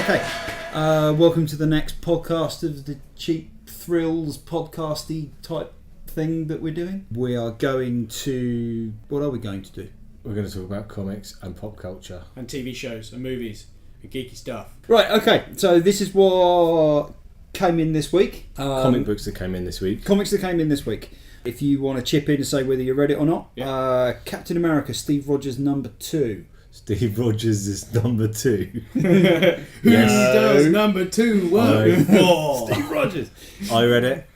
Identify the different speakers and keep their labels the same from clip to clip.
Speaker 1: Okay. Welcome to the next podcast of the Cheap Thrills podcasty type thing that we're doing. We are going to... What are we going to do?
Speaker 2: We're going to talk about comics and pop culture.
Speaker 3: And TV shows and movies and geeky stuff.
Speaker 1: Right, okay. So this is what came in this week.
Speaker 2: Comic books that came in this week.
Speaker 1: Comics that came in this week. If you want to chip in and say whether you read it or not.
Speaker 3: Yeah.
Speaker 1: Captain America, Steve Rogers, number 2.
Speaker 2: Steve Rogers is number 2.
Speaker 3: Who does number 2 work for?
Speaker 1: Steve Rogers.
Speaker 2: I read it.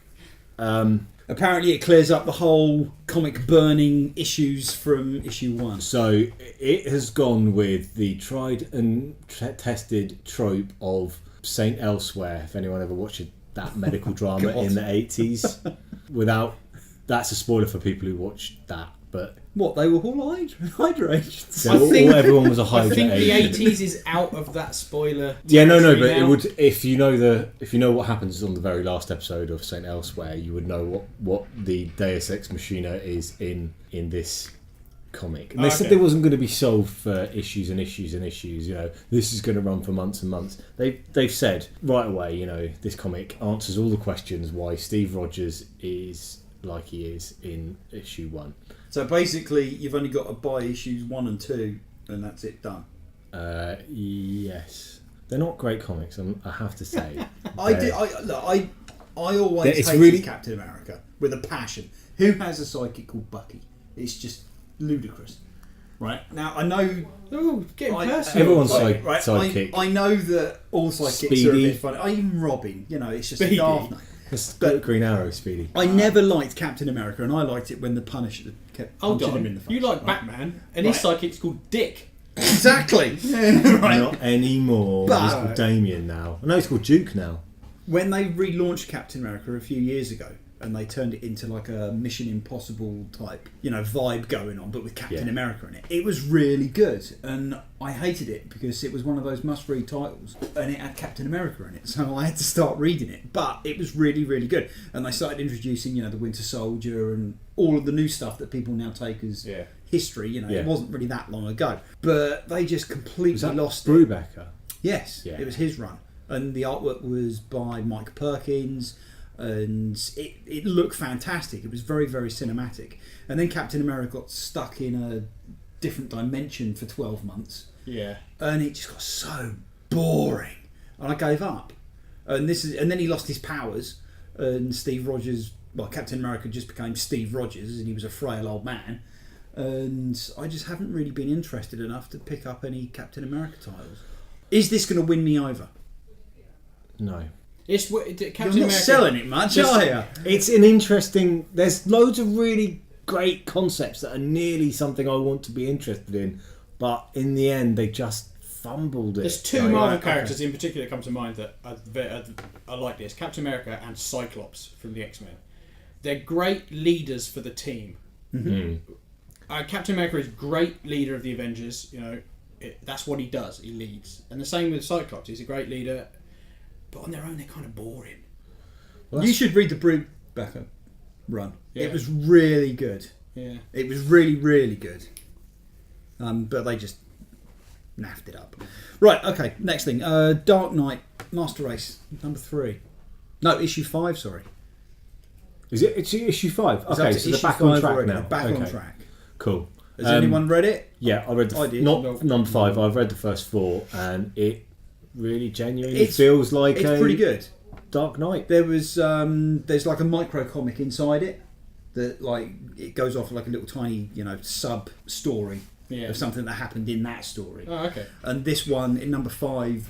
Speaker 1: Apparently it clears up the whole comic burning issues from issue 1.
Speaker 2: So it has gone with the tried and tested trope of Saint Elsewhere, if anyone ever watched that medical drama in the 80s. That's a spoiler for people who watched that, but...
Speaker 1: What, they were all Hydra agents?
Speaker 2: Everyone was a Hydra
Speaker 3: I think
Speaker 2: agent.
Speaker 3: the 80s is out of that spoiler.
Speaker 2: Yeah, no, but
Speaker 3: now.
Speaker 2: it would if you know what happens on the very last episode of Saint Elsewhere, you would know what the Deus Ex Machina is in this comic. And they said there wasn't going to be solved for issues and issues and issues. You know, this is going to run for months and months. They've said right away, you know, this comic answers all the questions why Steve Rogers is like he is in issue 1.
Speaker 1: So basically, you've only got to buy issues 1 and 2, and that's it done.
Speaker 2: Yes, they're not great comics. I have to say.
Speaker 1: I always hated
Speaker 2: really...
Speaker 1: Captain America with a passion. Who has a sidekick called Bucky? It's just ludicrous. Right now, I know.
Speaker 3: Oh, getting personal.
Speaker 2: Everyone's sidekick.
Speaker 1: I know that all sidekicks
Speaker 2: Speedy.
Speaker 1: are a bit funny. Even Robin, you know, it's just
Speaker 3: Speedy.
Speaker 1: a daft name.
Speaker 2: But Green Arrow, Speedy.
Speaker 1: I never liked Captain America, and I liked it when the Punisher kept punching him in the face.
Speaker 3: You like
Speaker 1: right?
Speaker 3: Batman, and his sidekick's called Dick.
Speaker 1: Exactly. Right.
Speaker 2: Not anymore.
Speaker 1: But-
Speaker 2: He's called Damien now. No, he's called Duke now.
Speaker 1: When they relaunched Captain America a few years ago, and they turned it into like a Mission Impossible type, you know, vibe going on, but with Captain America in it, it was really good. And I hated it because it was one of those must-read titles, and it had Captain America in it, so I had to start reading it. But it was really, really good. And they started introducing, you know, the Winter Soldier and all of the new stuff that people now take as history. You know, it wasn't really that long ago, but they just completely lost it.
Speaker 2: Brubaker?
Speaker 1: Yes, it was his run. And the artwork was by Mike Perkins, and it looked fantastic. It was very, very cinematic. And then Captain America got stuck in a different dimension for 12 months.
Speaker 3: Yeah.
Speaker 1: And it just got so boring. And I gave up. And then he lost his powers, and Steve Rogers, Captain America just became Steve Rogers, and he was a frail old man. And I just haven't really been interested enough to pick up any Captain America titles. Is this going to win me over?
Speaker 2: No.
Speaker 3: Captain
Speaker 1: You're not
Speaker 3: America,
Speaker 1: selling it much, are you?
Speaker 2: It's an interesting... There's loads of really great concepts that are nearly something I want to be interested in, but in the end they just fumbled it.
Speaker 3: There's two Marvel characters in particular that come to mind that are like this. Captain America and Cyclops from the X-Men. They're great leaders for the team.
Speaker 1: Mm-hmm.
Speaker 3: Captain America is great leader of the Avengers. You know, that's what he does. He leads. And the same with Cyclops. He's a great leader. But on their own, they're kind of boring.
Speaker 1: Well, you should read the Brubaker run.
Speaker 3: Yeah.
Speaker 1: It was really good.
Speaker 3: Yeah.
Speaker 1: It was really, really good. But they just naffed it up. Right, okay, next thing. Dark Knight, Master Race, number 3. No, issue 5, sorry.
Speaker 2: Is it? It's issue 5?
Speaker 1: It's
Speaker 2: Okay,
Speaker 1: up to
Speaker 2: so they're
Speaker 1: issue
Speaker 2: back on
Speaker 1: 5
Speaker 2: track
Speaker 1: already.
Speaker 2: now.
Speaker 1: They're back on track.
Speaker 2: Cool.
Speaker 1: Has anyone read it?
Speaker 2: Yeah, I read
Speaker 1: I did.
Speaker 2: not number 5. I've read the first 4, and it really genuinely
Speaker 1: It's
Speaker 2: feels like
Speaker 1: it's pretty good.
Speaker 2: Dark Knight.
Speaker 1: There was there's like a micro comic inside it that like it goes off like a little tiny, you know, sub story of something that happened in that story.
Speaker 3: Oh, okay.
Speaker 1: And this one in number 5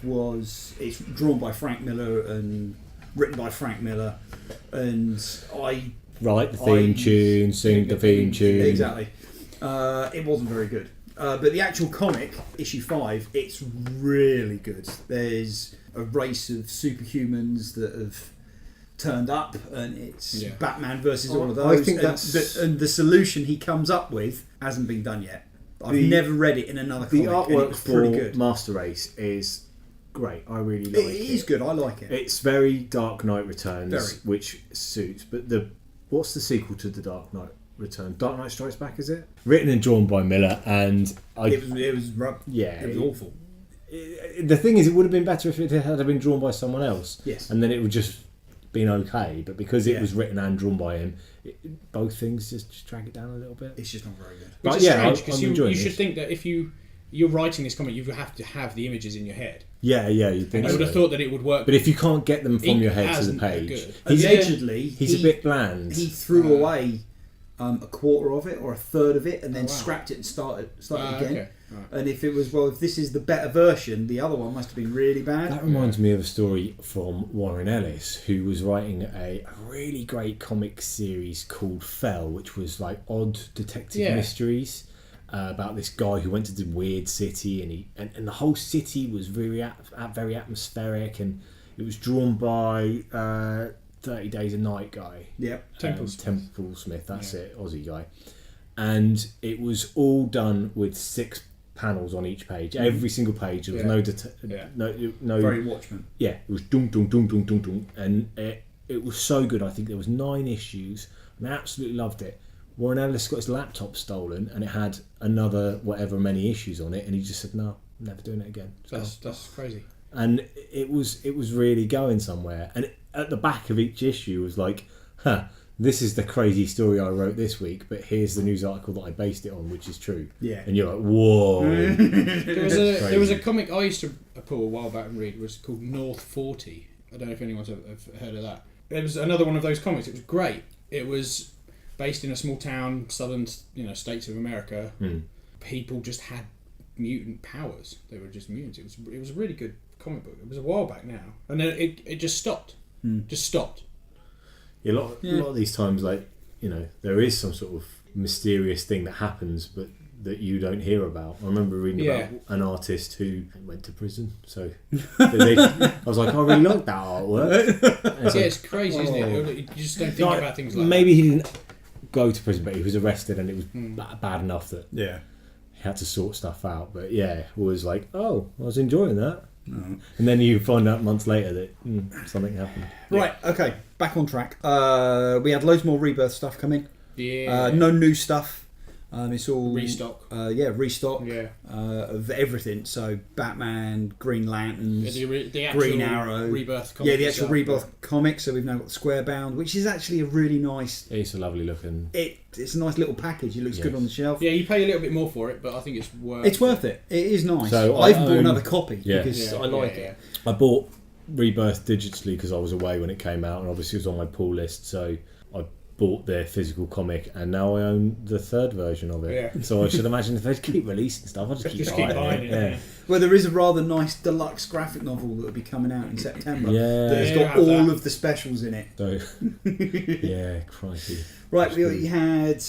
Speaker 1: it's drawn by Frank Miller and written by Frank Miller, and I
Speaker 2: Write the theme tune, sing the theme tune.
Speaker 1: Exactly. It wasn't very good. But the actual comic, issue 5, it's really good. There's a race of superhumans that have turned up, and it's Batman versus all of those.
Speaker 2: I think
Speaker 1: and the solution he comes up with hasn't been done yet. I've never read it in another comic.
Speaker 2: The
Speaker 1: and it was pretty good.
Speaker 2: Master Race is great. I really like it.
Speaker 1: It is good. I like it.
Speaker 2: It's very Dark Knight Returns,
Speaker 1: Very.
Speaker 2: which suits. But what's the sequel to the Dark Knight Return? Dark Knight Strikes Back, is it? Written and drawn by Miller, and
Speaker 1: it was
Speaker 2: yeah,
Speaker 1: it was awful.
Speaker 2: The thing is, it would have been better if it had been drawn by someone else.
Speaker 1: Yes.
Speaker 2: And then it would just been okay. But because it
Speaker 1: Yeah.
Speaker 2: was written and drawn by him, both things just drag it down a little bit.
Speaker 1: It's just not very good.
Speaker 3: Which
Speaker 2: But
Speaker 3: is
Speaker 2: yeah,
Speaker 3: strange
Speaker 2: I'm
Speaker 3: because you
Speaker 2: enjoying
Speaker 3: should
Speaker 2: this.
Speaker 3: think that if you're writing this comic, you have to have the images in your head.
Speaker 2: Yeah, you'd think
Speaker 3: And I would
Speaker 2: so.
Speaker 3: have thought that it would work.
Speaker 2: But if you can't get them from
Speaker 3: He
Speaker 2: your head to the
Speaker 3: hasn't been
Speaker 2: page,
Speaker 3: good.
Speaker 2: he's,
Speaker 1: Allegedly,
Speaker 2: he's a bit bland.
Speaker 1: He threw away a quarter of it or a third of it, and then
Speaker 3: Oh, wow.
Speaker 1: scrapped it and started again.
Speaker 3: Okay. Right.
Speaker 1: And if this is the better version, the other one must have been really bad.
Speaker 2: That reminds me of a story from Warren Ellis, who was writing a really great comic series called Fell, which was like odd detective mysteries about this guy who went to the weird city, and the whole city was very atmospheric, and it was drawn by 30 Days a Night guy.
Speaker 1: Yep.
Speaker 2: Temple Smith, that's it, Aussie guy. And it was all done with 6 panels on each page. Every single page. There was no
Speaker 1: Very Watchmen.
Speaker 2: Yeah, it was dum dum dum dum dum dum, and it was so good. I think there was 9 issues, and I absolutely loved it. Warren Ellis got his laptop stolen, and it had another whatever many issues on it, and he just said, "No, I'm never doing it again."
Speaker 3: That's crazy.
Speaker 2: And it was really going somewhere. And at the back of each issue was like, this is the crazy story I wrote this week, but here's the news article that I based it on, which is true.
Speaker 1: Yeah.
Speaker 2: And you're like, whoa.
Speaker 3: There was a comic I used to pull a while back and read. It was called North 40. I don't know if anyone's have heard of that. It was another one of those comics. It was great. It was based in a small town, southern states of America. People just had mutant powers. They were just mutants. It was a really good comic book. It was a while back now, and then it just stopped. Just stopped.
Speaker 2: A lot of these times, like, there is some sort of mysterious thing that happens, but that you don't hear about. I remember reading about an artist who went to prison. So I was like, I really like that artwork.
Speaker 3: It's crazy, isn't it? You just don't think about things like
Speaker 2: maybe he didn't go to prison, but he was arrested, and it was bad enough that he had to sort stuff out. But it was like, oh, I was enjoying that. And then you find out months later that something happened.
Speaker 1: Right, okay, back on track. We had loads more Rebirth stuff come in.
Speaker 3: Yeah.
Speaker 1: No new stuff. It's all
Speaker 3: Restock.
Speaker 1: Restock.
Speaker 3: Yeah.
Speaker 1: Of everything. So Batman, Green Lanterns,
Speaker 3: the actual
Speaker 1: Green Arrow,
Speaker 3: Rebirth comic.
Speaker 1: the actual Rebirth comic. So we've now got the Square Bound, which is actually a really nice.
Speaker 2: It's a lovely looking.
Speaker 1: It's a nice little package. It looks good on the shelf.
Speaker 3: Yeah, you pay a little bit more for it, but I think it's worth.
Speaker 1: It's worth it. It is nice.
Speaker 2: So
Speaker 1: I even bought another copy because
Speaker 3: Yeah,
Speaker 1: I like
Speaker 3: yeah,
Speaker 1: it.
Speaker 2: I bought Rebirth digitally because I was away when it came out, and obviously it was on my pull list. So I bought their physical comic, and now I own the 3rd version of it.
Speaker 3: Yeah.
Speaker 2: So I should imagine if they keep releasing stuff, I'll just keep buying it. Yeah.
Speaker 1: Well, there is a rather nice deluxe graphic novel that will be coming out in September.
Speaker 2: Yeah.
Speaker 1: That has
Speaker 3: Yeah,
Speaker 1: got all
Speaker 3: that.
Speaker 1: of the specials in it.
Speaker 2: So yeah, crikey.
Speaker 1: Right, we had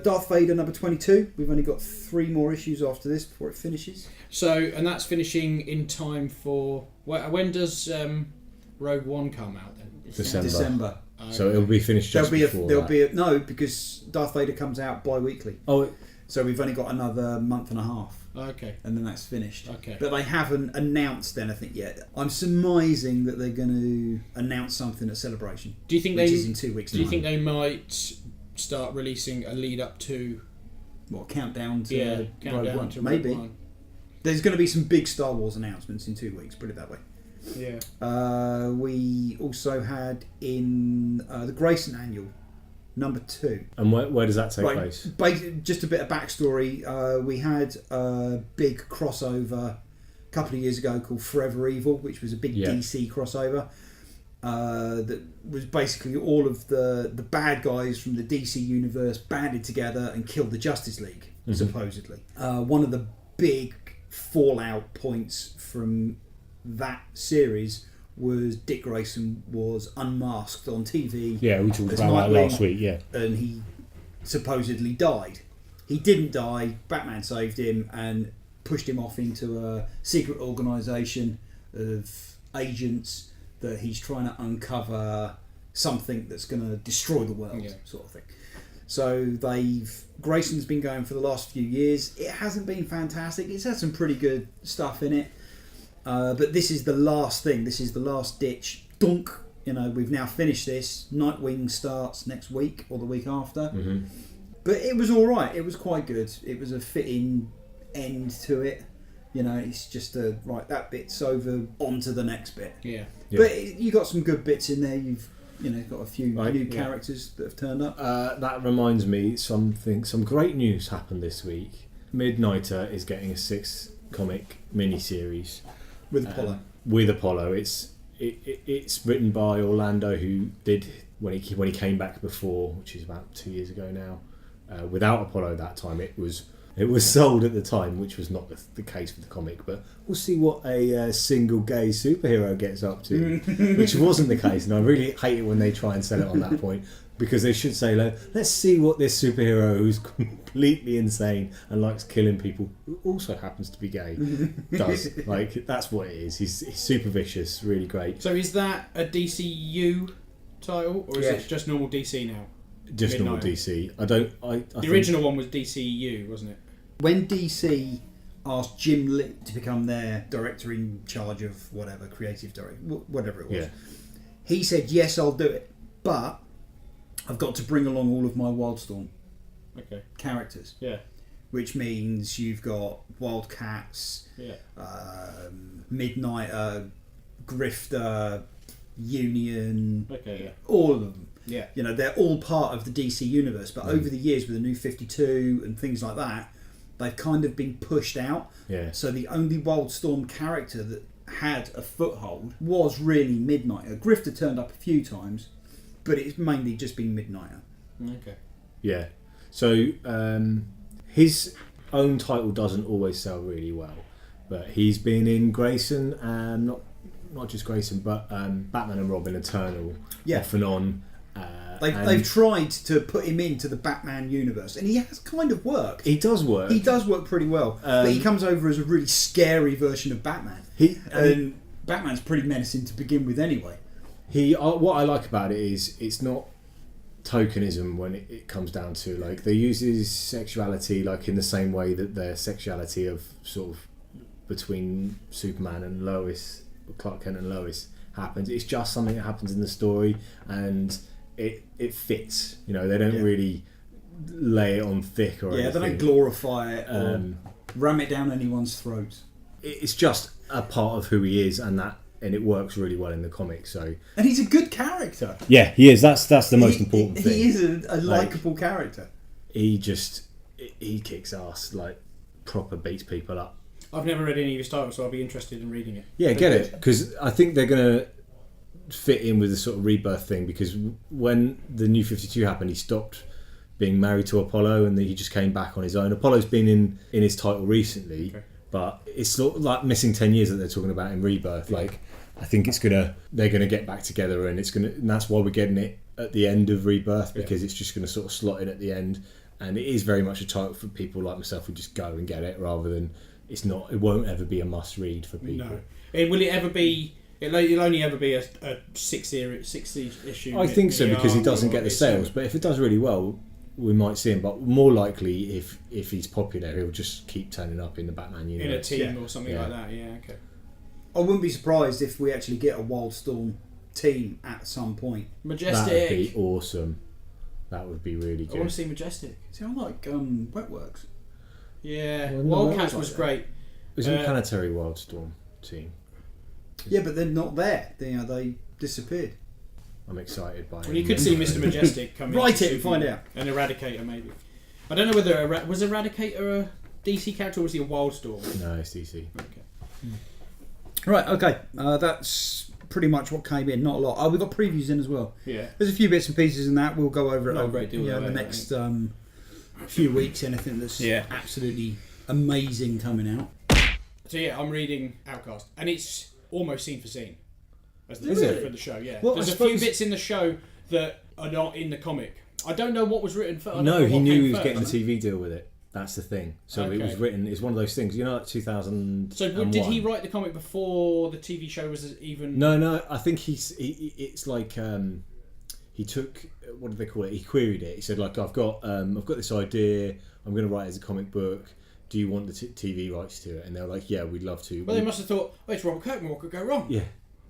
Speaker 1: Darth Vader number 22. We've only got 3 more issues after this before it finishes.
Speaker 3: So, and that's finishing in time for. When does Rogue One come out then?
Speaker 1: December.
Speaker 2: So it'll be finished just before that.
Speaker 1: No, because Darth Vader comes out bi-weekly.
Speaker 2: Oh,
Speaker 1: So we've only got another month and a half.
Speaker 3: Okay.
Speaker 1: And then that's finished.
Speaker 3: Okay.
Speaker 1: But they haven't announced anything yet. I'm surmising that they're going to announce something at Celebration.
Speaker 3: Do you think
Speaker 1: which
Speaker 3: they?
Speaker 1: is in 2 weeks'
Speaker 3: Do you
Speaker 1: time.
Speaker 3: think they might start releasing a lead up to?
Speaker 1: What, countdown to
Speaker 3: countdown
Speaker 1: Rogue One?
Speaker 3: to
Speaker 1: Maybe.
Speaker 3: Rogue One.
Speaker 1: There's going to be some big Star Wars announcements in 2 weeks, put it that way.
Speaker 3: Yeah.
Speaker 1: We also had in the Grayson Annual, number 2.
Speaker 2: and where does that take place?
Speaker 1: Just a bit of backstory. We had a big crossover a couple of years ago called Forever Evil, which was a big DC crossover. That was basically all of the bad guys from the DC universe banded together and killed the Justice League, supposedly. One of the big fallout points from that series was Dick Grayson was unmasked on TV.
Speaker 2: Yeah, we talked
Speaker 1: as
Speaker 2: about that
Speaker 1: Nightwing,
Speaker 2: last week, yeah.
Speaker 1: and he supposedly died. He didn't die. Batman saved him and pushed him off into a secret organisation of agents that he's trying to uncover something that's going to destroy the world, sort of thing. So Grayson's been going for the last few years. It hasn't been fantastic. It's had some pretty good stuff in it. But this is the last thing. This is the last ditch. Dunk. We've now finished this. Nightwing starts next week or the week after. But it was all right. It was quite good. It was a fitting end to it. You know, it's just right, that bit's over, on to the next bit.
Speaker 3: Yeah.
Speaker 1: But you got some good bits in there. You've got a few new characters that have turned up.
Speaker 2: That reminds me, some great news happened this week. Midnighter is getting a 6-comic mini-series.
Speaker 1: With Apollo.
Speaker 2: With Apollo. It's written by Orlando, who did, when he came back before, which is about 2 years ago now, without Apollo that time, it was sold at the time, which was not the case for the comic, but we'll see what a single gay superhero gets up to, which wasn't the case, and I really hate it when they try and sell it on that point, because they should say, let's see what this superhero who's completely insane and likes killing people, who also happens to be gay, does. That's what it is. He's super vicious, really great.
Speaker 3: So is that a DCU title, or is it just normal DC now?
Speaker 2: Just normal DC. The
Speaker 3: original one was DCU, wasn't it?
Speaker 1: When DC asked Jim Lee to become their director in charge of whatever, creative director, whatever it was, he said, yes, I'll do it, but I've got to bring along all of my Wildstorm characters.
Speaker 3: Yeah.
Speaker 1: Which means you've got Wildcats, Midnighter, Grifter, Union, all of them.
Speaker 3: Yeah.
Speaker 1: You know, they're all part of the DC universe, but over the years with the New 52 and things like that, they've kind of been pushed out.
Speaker 2: Yeah.
Speaker 1: So the only Wildstorm character that had a foothold was really Midnighter. Grifter turned up a few times, but it's mainly just been Midnighter.
Speaker 3: Okay.
Speaker 2: Yeah. So his own title doesn't always sell really well, but he's been in Grayson, not just Grayson, but Batman and Robin Eternal, off and on.
Speaker 1: They've tried to put him into the Batman universe, and he has kind of worked.
Speaker 2: He does work.
Speaker 1: He does work pretty well, but he comes over as a really scary version of Batman. And Batman's pretty menacing to begin with, anyway.
Speaker 2: What I like about it is it's not tokenism when it comes down to they use his sexuality in the same way that their sexuality of sort of between Superman and Lois, Clark Kent and Lois happens. It's just something that happens in the story, and it fits. You know, they don't really lay it on thick or anything.
Speaker 1: They don't glorify it or ram it down anyone's throat.
Speaker 2: It's just a part of who he is, and it works really well in the comic. So,
Speaker 1: and he's a good character.
Speaker 2: Yeah, he is. That's the most important thing.
Speaker 1: He is a likeable character.
Speaker 2: He kicks ass, proper beats people up.
Speaker 3: I've never read any of his titles, so I'll be interested in reading it.
Speaker 2: Yeah, get it, because I think they're going to fit in with the sort of rebirth thing, because when the New 52 happened, he stopped being married to Apollo and he just came back on his own. Apollo's been in his title recently, but it's sort of like missing 10 years that they're talking about in rebirth. I think they're gonna get back together, and and that's why we're getting it at the end of rebirth, because it's just gonna sort of slot in at the end, and it is very much a title for people like myself who just go and get it, rather than it won't ever be a must read for people.
Speaker 3: No. Will it ever be? It'll only ever be a 60 issue.
Speaker 2: I think so, because he doesn't get the sales. But if it does really well, we might see him. But more likely, if he's popular, he'll just keep turning up in the Batman universe.
Speaker 3: In a team or something like that. Yeah, okay.
Speaker 1: I wouldn't be surprised if we actually get a Wildstorm team at some point.
Speaker 3: Majestic.
Speaker 2: That would be awesome. That would be really good.
Speaker 3: I want to see Majestic.
Speaker 1: See, I like Wetworks.
Speaker 3: Yeah, Wildcats was great.
Speaker 2: It was a Planetary Wildstorm team.
Speaker 1: Yeah, but they're not there. They disappeared.
Speaker 2: I'm excited by it.
Speaker 3: Well, you could see Mr. Majestic coming.
Speaker 1: Write it and find out.
Speaker 3: An Eradicator, maybe. I don't know whether was Eradicator a DC character or was he a Wildstorm?
Speaker 2: No, it's DC.
Speaker 3: Okay.
Speaker 1: Right, okay. That's pretty much what came in. Not a lot. We've got previews in as well.
Speaker 3: Yeah.
Speaker 1: There's a few bits and pieces in that. We'll go over it
Speaker 3: Not a
Speaker 1: over
Speaker 3: great deal
Speaker 1: the next few weeks. Anything that's absolutely amazing coming out.
Speaker 3: So yeah, I'm reading Outcast, and it's almost scene for scene. As
Speaker 1: Is it?
Speaker 3: for the show, yeah.
Speaker 1: Well,
Speaker 3: there's a few bits in the show that are not in the comic. I don't know what was written first.
Speaker 2: No, he knew he was getting a TV deal with it. That's the thing. So it was written. It's one of those things. You know, like 2000.
Speaker 3: So did he write the comic before the TV show was even?
Speaker 2: No. I think it's like he took, what did they call it? He queried it. He said, like, I've got this idea. I'm going to write it as a comic book. Do you want the TV rights to it? And they were like, yeah, we'd love to.
Speaker 3: Well, they must have thought, it's Robert Kirkman. What could go wrong?
Speaker 2: Yeah.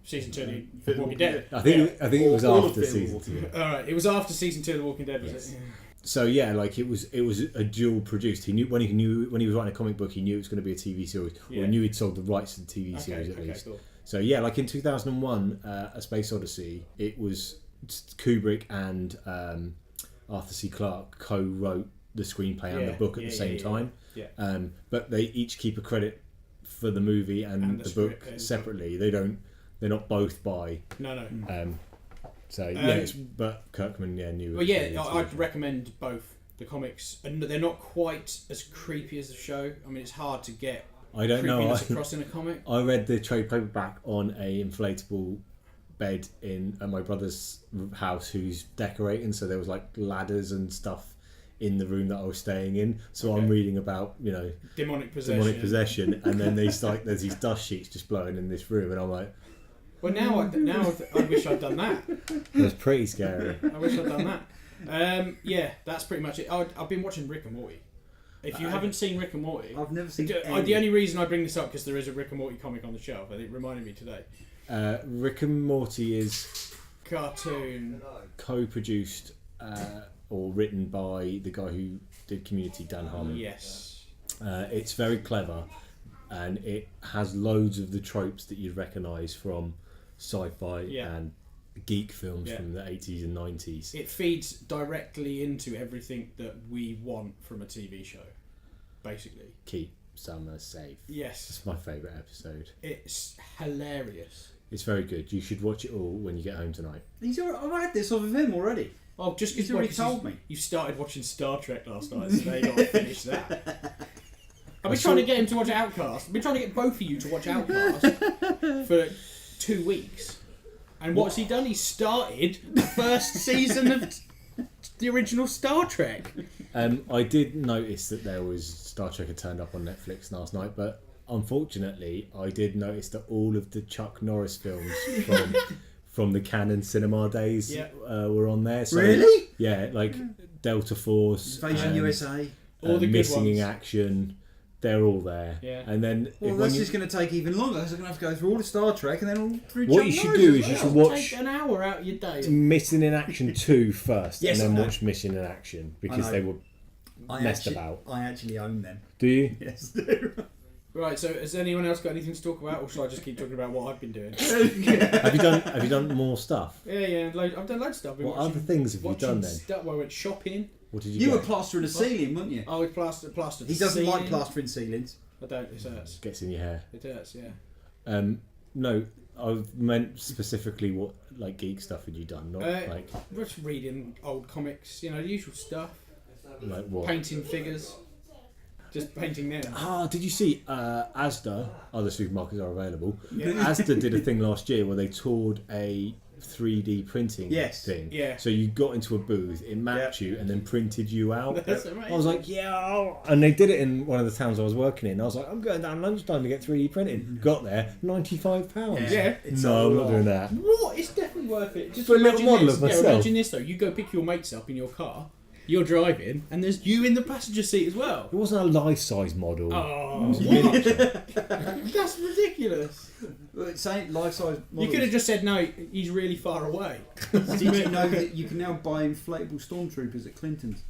Speaker 3: Season 2 of The Walking Dead.
Speaker 2: I think it was after season 2.
Speaker 3: All right, it was after season 2 of The Walking Dead, was it? Yeah.
Speaker 2: So yeah, like it was a dual produced. He knew when he was writing a comic book, he knew it was going to be a TV series, or he knew he'd sold the rights to the TV series at least.
Speaker 3: Cool.
Speaker 2: So yeah, like in 2001, A Space Odyssey, it was Kubrick and Arthur C. Clarke co-wrote the screenplay and the book at the same time. Yeah. But they each keep a credit for the movie and the book separately. They're not both by.
Speaker 3: No.
Speaker 2: So but Kirkman knew.
Speaker 3: Well, I'd recommend both the comics, and they're not quite as creepy as the show. I mean, it's hard to get.
Speaker 2: I don't know.
Speaker 3: Across in a comic.
Speaker 2: I read the trade paperback on a inflatable bed at my brother's house, who's decorating. So there was like ladders and stuff in the room that I was staying in. So I'm reading about
Speaker 3: demonic possession,
Speaker 2: and then there's these dust sheets just blowing in this room, and I'm like.
Speaker 3: Well, now I wish I'd done that.
Speaker 2: It was pretty scary.
Speaker 3: I wish I'd done that. That's pretty much it. I've been watching Rick and Morty. If you haven't seen Rick and Morty,
Speaker 1: I've never seen.
Speaker 3: The only reason I bring this up because there is a Rick and Morty comic on the shelf, and it reminded me today.
Speaker 2: Rick and Morty is
Speaker 3: cartoon
Speaker 2: co-produced or written by the guy who did Community, Dan Harmon.
Speaker 3: Yes.
Speaker 2: It's very clever, and it has loads of the tropes that you'd recognise from sci-fi and geek films from the 80s and 90s.
Speaker 3: It feeds directly into everything that we want from a TV show, basically.
Speaker 2: Keep Summer safe.
Speaker 3: Yes.
Speaker 2: It's my favourite episode.
Speaker 3: It's hilarious.
Speaker 2: It's very good. You should watch it all when you get home tonight.
Speaker 1: I've had this off of him already.
Speaker 3: Oh, just because
Speaker 1: he's already told me.
Speaker 3: You started watching Star Trek last night, so now you got to finish that. I've been trying to get him to watch Outcast. I've been trying to get both of you to watch Outcast for 2 weeks. And what's he done? He started the first season of the original Star Trek.
Speaker 2: I did notice that there was Star Trek had turned up on Netflix last night, but unfortunately I did notice that all of the Chuck Norris films from the Canon Cinema days were on there. So,
Speaker 1: really?
Speaker 2: Yeah, like Delta Force,
Speaker 1: Invasion USA,
Speaker 3: all the good
Speaker 2: Missing
Speaker 3: ones.
Speaker 2: in Action. They're all there.
Speaker 3: Yeah.
Speaker 2: And then
Speaker 1: that's just going to take even longer. So I'm going to have to go through all the Star Trek and then all through.
Speaker 2: What you should do is you should watch
Speaker 3: take an hour out of your day.
Speaker 2: Missing in Action 2 first,
Speaker 1: Yes,
Speaker 2: and then
Speaker 1: I know.
Speaker 2: watch Mission in Action because they were messed about.
Speaker 1: I actually own them.
Speaker 2: Do you?
Speaker 1: Yes.
Speaker 3: Right. So, has anyone else got anything to talk about, or should I just keep talking about what I've been doing?
Speaker 2: Have you done more stuff?
Speaker 3: Yeah. I've done loads of stuff.
Speaker 2: What other things have you done then?
Speaker 3: I went shopping.
Speaker 2: What did
Speaker 1: You
Speaker 2: get?
Speaker 1: were plastering a ceiling, weren't you?
Speaker 3: Oh, we plastered.
Speaker 1: He doesn't like plastering ceilings.
Speaker 3: I don't. It hurts.
Speaker 2: Gets in your hair.
Speaker 3: It hurts. Yeah.
Speaker 2: No, I meant specifically what like geek stuff had you done? Not like
Speaker 3: just reading old comics. The usual stuff.
Speaker 2: Like what?
Speaker 3: Painting figures. Just painting them.
Speaker 2: Ah, did you see Asda? Other supermarkets are available. Yeah. Asda did a thing last year where they toured a 3D printing thing.
Speaker 3: Yeah.
Speaker 2: So you got into a booth, it mapped you, and then printed you out.
Speaker 3: That's amazing.
Speaker 2: I was like, yeah. And they did it in one of the towns I was working in. I was like, I'm going down lunchtime to get 3D printed. Got there, £95.
Speaker 3: Yeah.
Speaker 2: No, I'm not doing that.
Speaker 3: What? It's definitely worth it. Just
Speaker 2: for a little model of myself.
Speaker 3: Yeah, imagine this though. You go pick your mates up in your car. You're driving, and there's you in the passenger seat as well.
Speaker 2: It wasn't a life-size model.
Speaker 3: Oh, what? That's ridiculous.
Speaker 1: It's ain't life-size models.
Speaker 3: You could have just said, no, he's really far away.
Speaker 1: Did you know that you can now buy inflatable stormtroopers at Clinton's?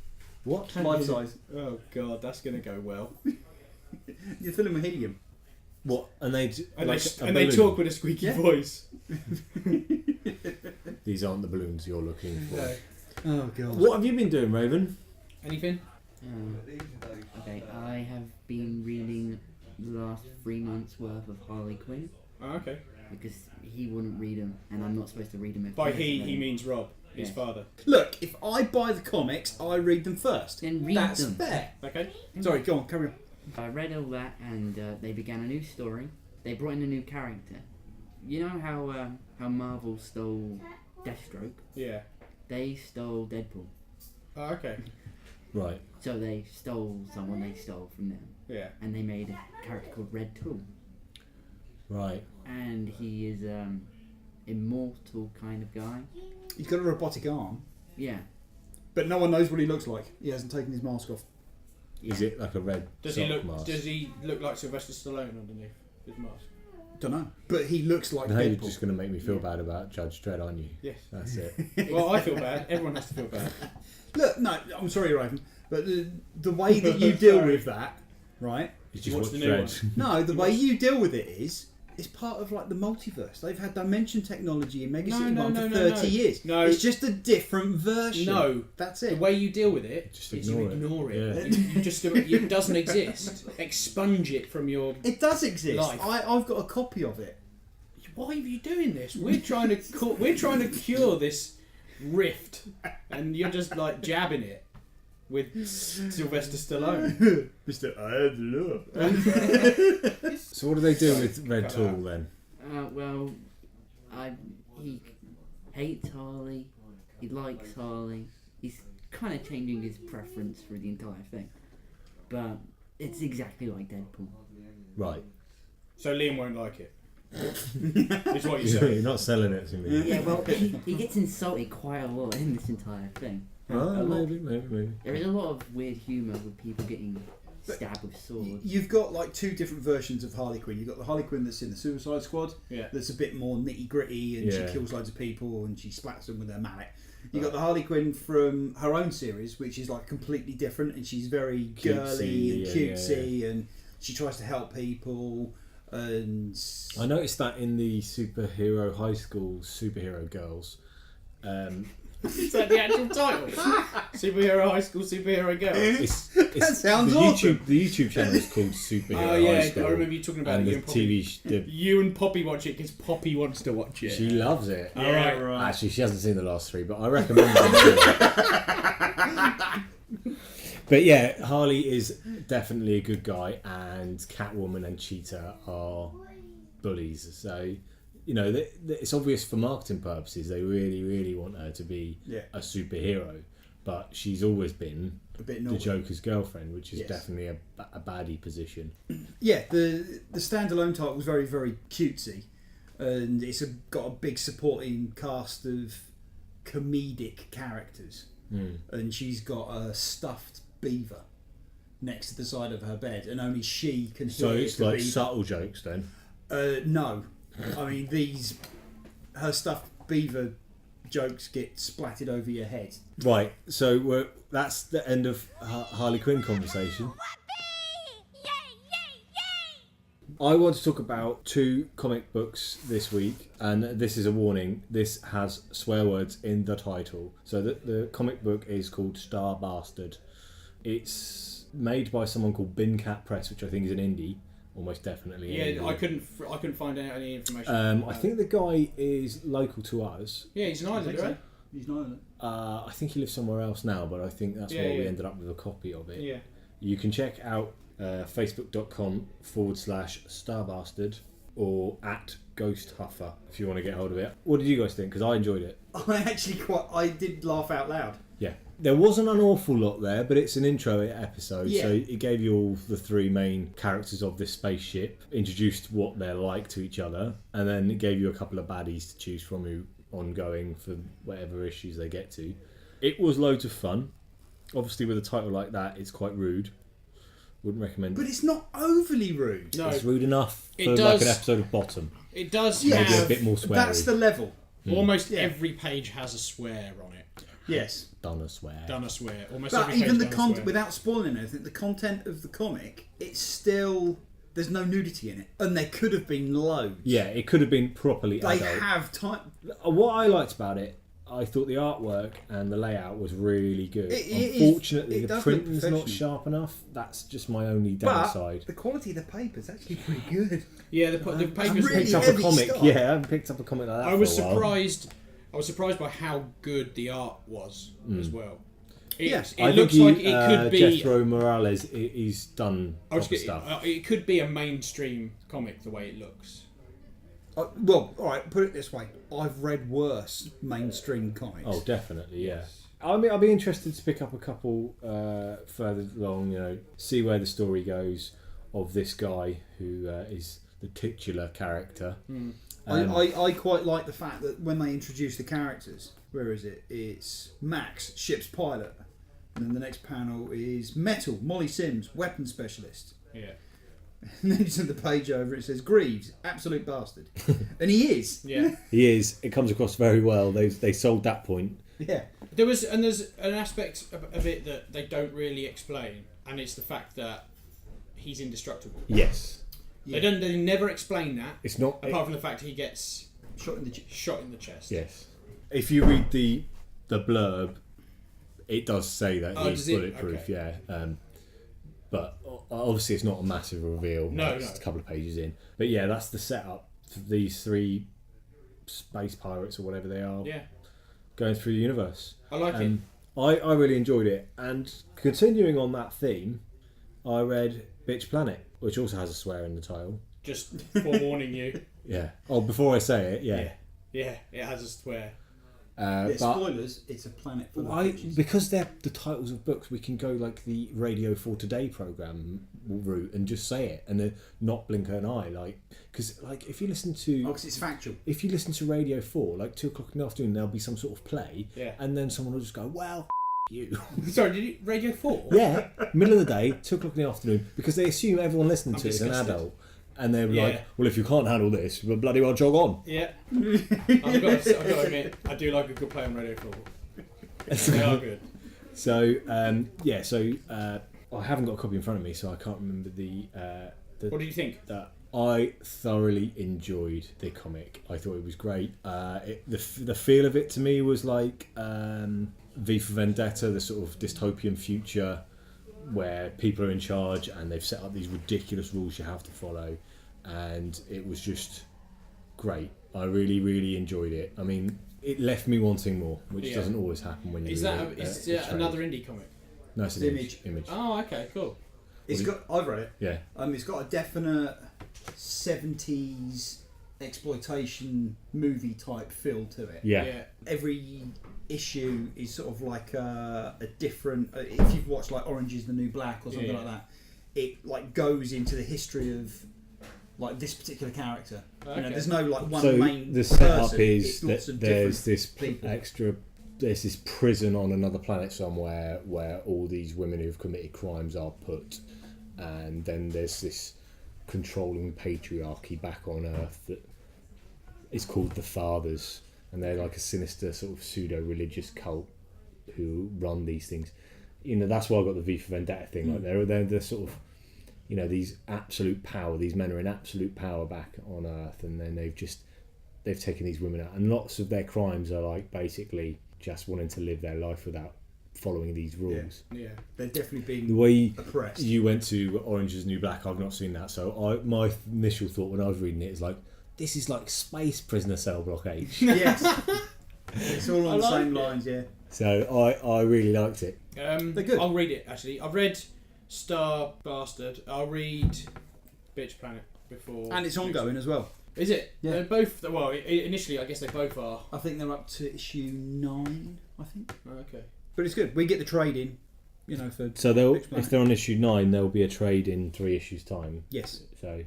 Speaker 2: What?
Speaker 1: Life-size.
Speaker 3: Oh, God, that's going to go well.
Speaker 1: You fill them with helium.
Speaker 2: What? And they
Speaker 3: talk with a squeaky voice.
Speaker 2: These aren't the balloons you're looking for.
Speaker 3: No.
Speaker 1: Oh, God.
Speaker 2: What have you been doing, Raven?
Speaker 3: Anything?
Speaker 4: Okay, I have been reading the last 3 months' worth of Harley Quinn.
Speaker 3: Oh, okay.
Speaker 4: Because he wouldn't read them, and I'm not supposed to read them.
Speaker 3: By he means Rob, his father.
Speaker 1: Look, if I buy the comics, I read them first.
Speaker 4: Then read
Speaker 1: That's
Speaker 4: them.
Speaker 1: fair.
Speaker 3: Okay.
Speaker 1: Sorry, go on, carry on.
Speaker 4: I read all that, and they began a new story. They brought in a new character. You know how Marvel stole Deathstroke?
Speaker 3: Yeah.
Speaker 4: They stole Deadpool.
Speaker 3: Oh, okay.
Speaker 2: Right.
Speaker 4: So they stole someone they stole from them.
Speaker 3: Yeah.
Speaker 4: And they made a character called Red Tool.
Speaker 2: Right.
Speaker 4: And he is immortal kind of guy.
Speaker 1: He's got a robotic arm,
Speaker 4: Yeah.
Speaker 1: but no one knows what he looks like. He hasn't taken his mask off.
Speaker 2: Is it like a red
Speaker 3: Does
Speaker 2: sock
Speaker 3: he look?
Speaker 2: mask?
Speaker 3: Does he look like Sylvester Stallone underneath his mask?
Speaker 1: Don't know, but he looks like
Speaker 2: Now you're
Speaker 1: Deadpool.
Speaker 2: just going to make me feel bad about Judge Dredd, aren't you?
Speaker 3: Yes.
Speaker 2: That's it.
Speaker 3: Well, I feel bad. Everyone has to feel bad.
Speaker 1: Look, no, I'm sorry, Raven, but the way that you deal
Speaker 3: Sorry.
Speaker 1: with that, right?
Speaker 2: You just
Speaker 3: Watch
Speaker 2: watch
Speaker 3: the new
Speaker 2: Dredd.
Speaker 1: No, the way you deal with it is it's part of like the multiverse. They've had dimension technology in Mega City One for 30 years.
Speaker 3: No.
Speaker 1: It's just a different version.
Speaker 3: No.
Speaker 1: That's
Speaker 3: The
Speaker 1: it.
Speaker 3: way you deal with it
Speaker 2: Just
Speaker 3: is you
Speaker 2: ignore it.
Speaker 3: ignore it.
Speaker 2: Yeah.
Speaker 3: You just it doesn't exist. Expunge it from your.
Speaker 1: It does exist.
Speaker 3: Life.
Speaker 1: I've got a copy of it.
Speaker 3: Why are you doing this? We're trying to cure this rift, and you're just like jabbing it with Sylvester Stallone.
Speaker 1: Mr. I had love.
Speaker 2: So what do they do with Red
Speaker 3: cut
Speaker 2: Tool
Speaker 3: out.
Speaker 2: then?
Speaker 4: Well, he hates Harley. He likes Harley. He's kind of changing his preference for the entire thing, but it's exactly like Deadpool.
Speaker 2: Right.
Speaker 3: So Liam won't like it. Is what you
Speaker 2: You're
Speaker 3: say.
Speaker 2: not selling it to me.
Speaker 4: Yeah, well, he gets insulted quite a lot in this entire thing.
Speaker 2: Oh,
Speaker 4: A lot.
Speaker 2: maybe.
Speaker 4: There is a lot of weird humour with people getting stabbed with swords.
Speaker 1: You've got like two different versions of Harley Quinn. You've got the Harley Quinn that's in the Suicide Squad.
Speaker 3: Yeah.
Speaker 1: That's a bit more nitty gritty and
Speaker 2: Yeah.
Speaker 1: she kills loads of people and she splats them with her mallet. You got the Harley Quinn from her own series, which is like completely different, and she's very girly and cutesy, and she tries to help people. And
Speaker 2: I noticed that in the superhero high school superhero girls.
Speaker 3: Is that the actual title? Superhero High School, Superhero Girl.
Speaker 2: It's
Speaker 1: That sounds
Speaker 2: the
Speaker 1: awesome.
Speaker 2: The YouTube channel is called Superhero
Speaker 3: Oh yeah,
Speaker 2: High School.
Speaker 3: I remember you talking about
Speaker 2: and
Speaker 3: it.
Speaker 2: the
Speaker 3: You and Poppy.
Speaker 2: TV.
Speaker 3: You and Poppy watch it because Poppy wants to watch it.
Speaker 2: She loves it.
Speaker 3: Yeah, right.
Speaker 2: Actually, she hasn't seen the last three, but I recommend it. But yeah, Harley is definitely a good guy, and Catwoman and Cheetah are bullies. So, you know, it's obvious for marketing purposes. They really, really want her to be a superhero, but she's always been
Speaker 1: a bit
Speaker 2: the
Speaker 1: naughty.
Speaker 2: Joker's girlfriend, which is
Speaker 1: Yes.
Speaker 2: definitely a baddie position.
Speaker 1: Yeah, the standalone title was very, very cutesy, and it's got a big supporting cast of comedic characters. And she's got a stuffed beaver next to the side of her bed, and only she can hear
Speaker 2: So it's
Speaker 1: the
Speaker 2: like
Speaker 1: beaver.
Speaker 2: subtle jokes then.
Speaker 1: No, I mean her stuffed beaver jokes get splatted over your head.
Speaker 2: Right, so that's the end of Harley Quinn conversation. I want to talk about two comic books this week, and this is a warning. This has swear words in the title. So the comic book is called Star Bastard. It's made by someone called Bin Cat Press, which I think is an indie, almost definitely. An
Speaker 3: Yeah,
Speaker 2: indie.
Speaker 3: I couldn't find any information.
Speaker 2: I think the guy is local to us.
Speaker 3: Yeah, he's an Islander, right?
Speaker 1: He's not.
Speaker 2: I think he lives somewhere else now, but I think that's why we
Speaker 3: Yeah.
Speaker 2: ended up with a copy of it.
Speaker 3: Yeah.
Speaker 2: You can check out facebook.com/starbastard or at Ghost Huffer if you want to get hold of it. What did you guys think? Because I enjoyed it.
Speaker 1: I did laugh out loud.
Speaker 2: Yeah. There wasn't an awful lot there, but it's an intro episode,
Speaker 1: Yeah.
Speaker 2: so it gave you all the three main characters of this spaceship, introduced what they're like to each other, and then it gave you a couple of baddies to choose from who ongoing for whatever issues they get to. It was loads of fun. Obviously, with a title like that, it's quite rude. Wouldn't recommend
Speaker 1: But
Speaker 2: it.
Speaker 1: it's not overly rude.
Speaker 3: No,
Speaker 2: It's rude enough
Speaker 3: It
Speaker 2: for like
Speaker 3: does-
Speaker 2: an episode of Bottom.
Speaker 3: it does
Speaker 2: Maybe
Speaker 3: have
Speaker 2: a bit more sweary.
Speaker 1: That's the level.
Speaker 3: almost
Speaker 1: Yeah.
Speaker 3: every page has a swear on it.
Speaker 1: Yes.
Speaker 2: Done a swear.
Speaker 3: Done a swear. Almost
Speaker 1: But
Speaker 3: every
Speaker 1: even
Speaker 3: page
Speaker 1: the
Speaker 3: done a
Speaker 1: content,
Speaker 3: swear.
Speaker 1: without spoiling anything, the content of the comic, it's still, there's no nudity in it, and there could have been loads.
Speaker 2: Yeah, it could have been properly
Speaker 1: They
Speaker 2: adult.
Speaker 1: have time.
Speaker 2: What I liked about it, I thought the artwork and the layout was really good.
Speaker 1: It is-
Speaker 2: Unfortunately,
Speaker 1: it
Speaker 2: the
Speaker 1: does look
Speaker 2: printing's not
Speaker 1: professional.
Speaker 2: sharp enough. That's just my only
Speaker 1: But
Speaker 2: downside.
Speaker 1: the quality of the paper is actually pretty good.
Speaker 3: Yeah, the papers.
Speaker 1: really
Speaker 2: Picked up a
Speaker 1: heavy
Speaker 2: comic,
Speaker 1: stuff.
Speaker 2: yeah, I haven't picked up a comic like that.
Speaker 3: I was
Speaker 2: for a while.
Speaker 3: surprised. I was surprised by how good the art was as well. It,
Speaker 1: Yeah.
Speaker 3: it
Speaker 2: I
Speaker 3: looks
Speaker 2: think
Speaker 3: like it could be.
Speaker 2: Jethro Morales. He's done
Speaker 3: I was
Speaker 2: proper
Speaker 3: gonna-
Speaker 2: stuff.
Speaker 3: it could be a mainstream comic the way it looks.
Speaker 1: Well, all right, put it this way. I've read worse mainstream comics.
Speaker 2: Oh, definitely, yeah. I mean, I'll be interested to pick up a couple further along. You know, see where the story goes of this guy who is the titular character.
Speaker 1: I quite like the fact that when they introduce the characters, where is it? It's Max, ship's pilot. And then the next panel is Metal, Molly Sims, weapons specialist.
Speaker 3: Yeah.
Speaker 1: And then you turn the page over, it says, Greaves, absolute bastard. And he is.
Speaker 3: Yeah.
Speaker 2: He is. It comes across very well. They sold that point.
Speaker 1: Yeah.
Speaker 3: There's an aspect of it that they don't really explain, and it's the fact that he's indestructible.
Speaker 2: Yes.
Speaker 1: Yeah.
Speaker 3: They never explain that.
Speaker 2: It's not...
Speaker 3: Apart from the fact he gets
Speaker 1: Shot in the chest.
Speaker 2: Yes. If you read the blurb, it does say that he's bulletproof,
Speaker 3: okay.
Speaker 2: yeah. But obviously it's not a massive reveal.
Speaker 3: No.
Speaker 2: It's a couple of pages in. But yeah, that's the setup for these 3 space pirates or whatever they are going through the universe.
Speaker 3: I like it.
Speaker 2: I really enjoyed it. And continuing on that theme, I read Bitch Planet, which also has a swear in the title.
Speaker 3: Just forewarning you.
Speaker 2: Yeah. Oh, before I say it, yeah.
Speaker 3: Yeah, it has a swear.
Speaker 2: But
Speaker 1: spoilers, it's a planet full of bitches.
Speaker 2: Because they're the titles of books, we can go like the Radio 4 Today programme route and just say it and not blink an eye. Because if you listen to...
Speaker 1: Oh, because it's factual.
Speaker 2: If you listen to Radio 4, 2 o'clock in the afternoon, there'll be some sort of play, and then someone will just go, well, you.
Speaker 3: Sorry, did you... Radio 4?
Speaker 2: Yeah, middle of the day, 2 o'clock in the afternoon, because they assume everyone listening to it is an adult. And they're like, well, if you can't handle this, well, bloody well jog on.
Speaker 3: Yeah. I've got to admit, I do like a good play on Radio 4. They are good.
Speaker 2: So, I haven't got a copy in front of me, so I can't remember the
Speaker 3: what do you think?
Speaker 2: I thoroughly enjoyed the comic. I thought it was great. The feel of it to me was like V for Vendetta, the sort of dystopian future where people are in charge and they've set up these ridiculous rules you have to follow, and it was just great. I really, really enjoyed it. I mean, it left me wanting more, which doesn't always happen when you.
Speaker 3: Is that another indie comic?
Speaker 2: No, it's an image.
Speaker 3: Oh, okay, cool.
Speaker 1: I've read it.
Speaker 2: Yeah.
Speaker 1: It's got a definite 70s exploitation movie type feel to it.
Speaker 2: Yeah.
Speaker 1: Every issue is sort of like a different. If you've watched like Orange Is the New Black or something like that, it goes into the history of this particular character.
Speaker 3: Okay.
Speaker 1: There's no one
Speaker 2: so
Speaker 1: main.
Speaker 2: The setup
Speaker 1: person.
Speaker 2: is
Speaker 1: It's
Speaker 2: that there's this
Speaker 1: people.
Speaker 2: there's this prison on another planet somewhere where all these women who've committed crimes are put, and then there's this controlling patriarchy back on Earth that is called the Fathers, and they're like a sinister sort of pseudo-religious cult who run these things. That's why I got the V for Vendetta thing. Like they're sort of, these absolute power. These men are in absolute power back on Earth, and then they've taken these women out, and lots of their crimes are like basically just wanting to live their life without following these rules.
Speaker 3: Yeah.
Speaker 1: They're definitely being
Speaker 2: The way
Speaker 1: oppressed.
Speaker 2: you went to Orange Is the New Black, I've not seen that, so my initial thought when I was reading it is like, this is like Space Prisoner Cell Block H.
Speaker 1: Yes. It's all on the same lines, yeah.
Speaker 2: So I really liked it.
Speaker 1: They're good.
Speaker 3: I'll read it, actually. I've read Star Bastard. I'll read Bitch Planet before.
Speaker 1: And it's ongoing as well.
Speaker 3: Is it?
Speaker 1: Yeah.
Speaker 3: They're both, well, initially I guess they both are.
Speaker 1: I think they're up to issue 9, I think.
Speaker 3: Oh, okay.
Speaker 1: But it's good. We get the trade in, for...
Speaker 2: So if they're on issue 9, there will be a trade in 3 issues' time.
Speaker 1: Yes.
Speaker 2: So,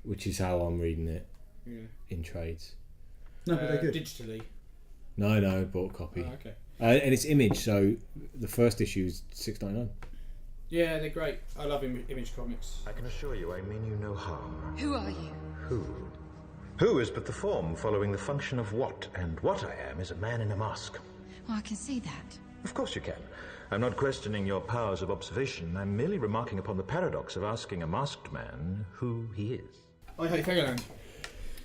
Speaker 2: which is how I'm reading it,
Speaker 3: Yeah.
Speaker 2: in trades.
Speaker 1: No, but they're good.
Speaker 3: Digitally.
Speaker 2: No, I bought a copy.
Speaker 3: Oh, okay.
Speaker 2: And it's Image, so the first issue is $6.99.
Speaker 3: Yeah, they're great. I love Image comics.
Speaker 5: I can assure you I mean you no harm.
Speaker 6: Who are you?
Speaker 5: Who? Who is but the form following the function of what, and what I am is a man in a mask.
Speaker 6: Well, I can see that.
Speaker 5: Of course you can. I'm not questioning your powers of observation. I'm merely remarking upon the paradox of asking a masked man who he is.
Speaker 3: I hate Fairyland.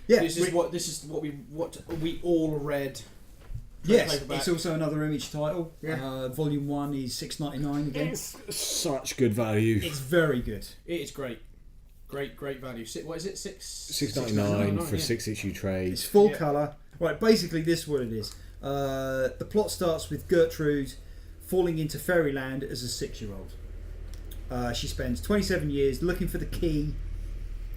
Speaker 1: Yeah.
Speaker 3: This is what we all read.
Speaker 1: Yes,
Speaker 3: Paperback.
Speaker 1: it's also another Image title.
Speaker 3: Yeah.
Speaker 1: Volume 1 is $6.99 again.
Speaker 2: It's such good value.
Speaker 1: It's very good.
Speaker 3: It is great. Great value. What is it?
Speaker 2: $6.99 for a 6-issue trade.
Speaker 1: It's full colour. Right, basically this is what it is. The plot starts with Gertrude falling into Fairyland as a 6-year-old. She spends 27 years looking for the key